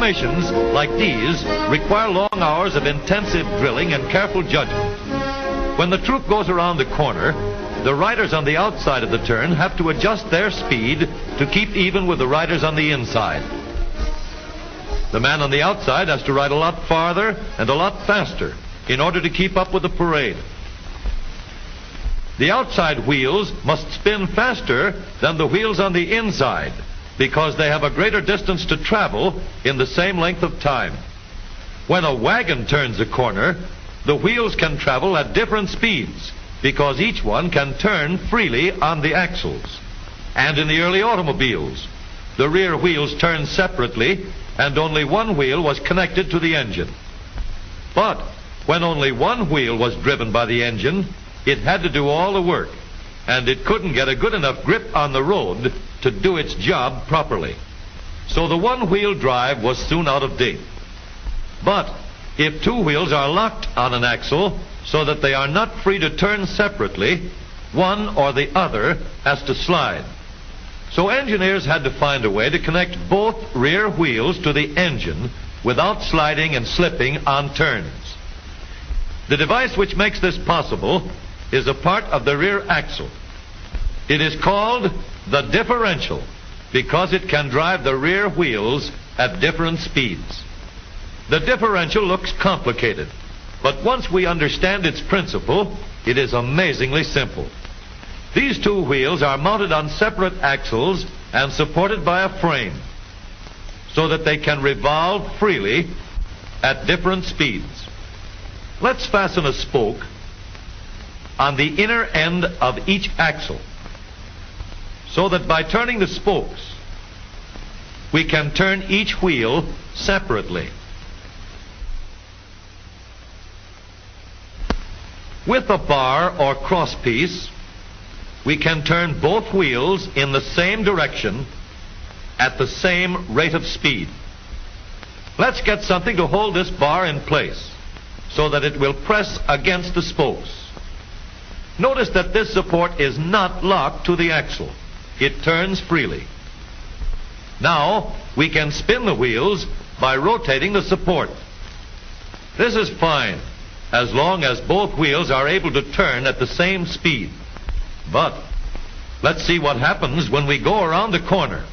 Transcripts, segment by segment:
Formations like these require long hours of intensive drilling and careful judgment. When the troop goes around the corner, the riders on the outside of the turn have to adjust their speed to keep even with the riders on the inside. The man on the outside has to ride a lot farther and a lot faster in order to keep up with the parade. The outside wheels must spin faster than the wheels on the inside because they have a greater distance to travel in the same length of time. When a wagon turns a corner, the wheels can travel at different speeds because each one can turn freely on the axles. And in the early automobiles, the rear wheels turned separately and only one wheel was connected to the engine. But when only one wheel was driven by the engine, it had to do all the work, and it couldn't get a good enough grip on the road to do its job properly. So the one-wheel drive was soon out of date. But if two wheels are locked on an axle so that they are not free to turn separately, one or the other has to slide. So engineers had to find a way to connect both rear wheels to the engine without sliding and slipping on turns. The device which makes this possible is a part of the rear axle. It is called the differential because it can drive the rear wheels at different speeds. The differential looks complicated, but once we understand its principle, it is amazingly simple. These two wheels are mounted on separate axles and supported by a frame so that they can revolve freely at different speeds. Let's fasten a spoke on the inner end of each axle so that by turning the spokes, we can turn each wheel separately. With a bar or crosspiece, we can turn both wheels in the same direction at the same rate of speed. Let's get something to hold this bar in place so that it will press against the spokes. Notice that this support is not locked to the axle. It turns freely. Now we can spin the wheels by rotating the support. This is fine as long as both wheels are able to turn at the same speed. But let's see what happens when we go around the corner.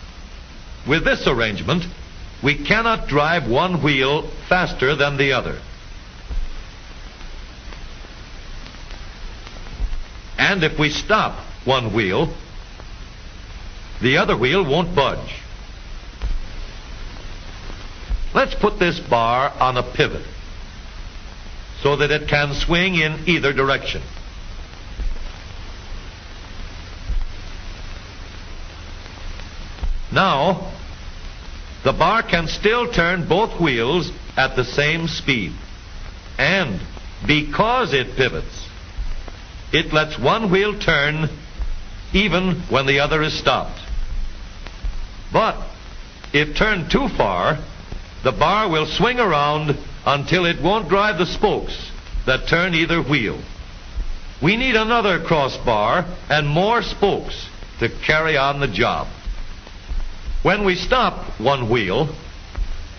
With this arrangement, we cannot drive one wheel faster than the other. And if we stop one wheel, the other wheel won't budge. Let's put this bar on a pivot so that it can swing in either direction. Now, the bar can still turn both wheels at the same speed. And because it pivots, it lets one wheel turn even when the other is stopped. But if turned too far, the bar will swing around until it won't drive the spokes that turn either wheel. We need another crossbar and more spokes to carry on the job. When we stop one wheel,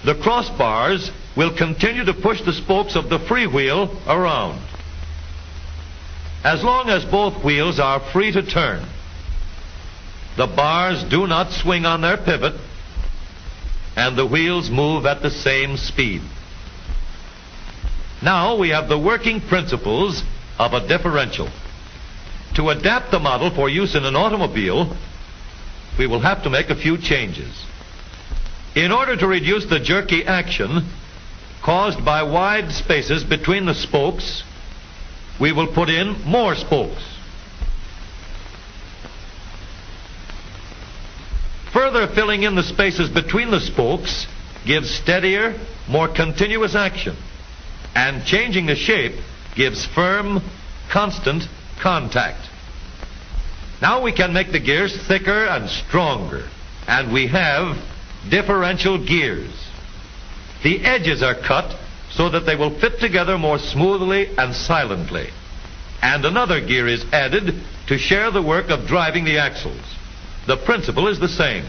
the crossbars will continue to push the spokes of the free wheel around. As long as both wheels are free to turn, the bars do not swing on their pivot, and the wheels move at the same speed. Now we have the working principles of a differential. To adapt the model for use in an automobile, we will have to make a few changes. In order to reduce the jerky action caused by wide spaces between the spokes, we will put in more spokes. Further filling in the spaces between the spokes gives steadier, more continuous action, and changing the shape gives firm, constant contact. Now we can make the gears thicker and stronger, and we have differential gears. The edges are cut so that they will fit together more smoothly and silently. And another gear is added to share the work of driving the axles. The principle is the same.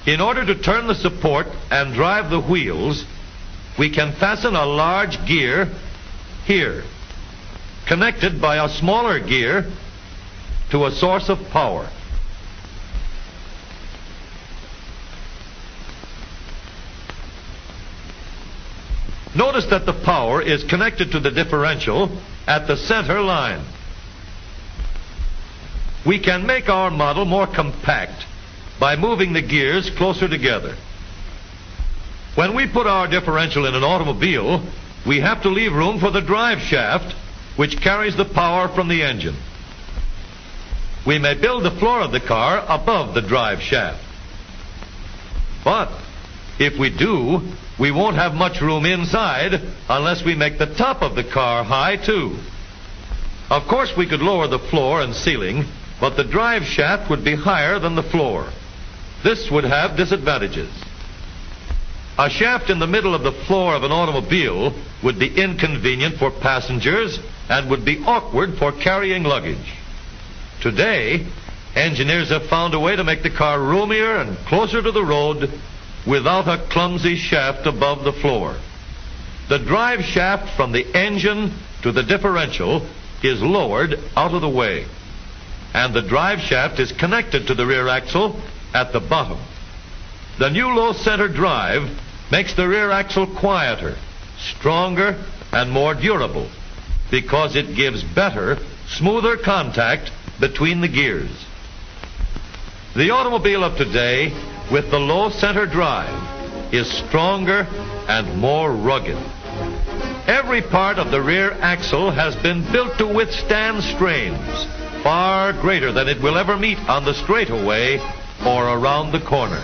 In order to turn the support and drive the wheels, we can fasten a large gear here, connected by a smaller gear to a source of power. Notice that the power is connected to the differential at the center line. We can make our model more compact by moving the gears closer together. When we put our differential in an automobile, we have to leave room for the drive shaft, which carries the power from the engine. We may build the floor of the car above the drive shaft. But if we do, we won't have much room inside unless we make the top of the car high too. Of course, we could lower the floor and ceiling, but the drive shaft would be higher than the floor. This would have disadvantages. A shaft in the middle of the floor of an automobile would be inconvenient for passengers and would be awkward for carrying luggage. Today, engineers have found a way to make the car roomier and closer to the road without a clumsy shaft above the floor. The drive shaft from the engine to the differential is lowered out of the way, and the drive shaft is connected to the rear axle at the bottom. The new low center drive makes the rear axle quieter, stronger, and more durable because it gives better, smoother contact between the gears. The automobile of today with the low center drive is stronger and more rugged. Every part of the rear axle has been built to withstand strains far greater than it will ever meet on the straightaway or around the corner.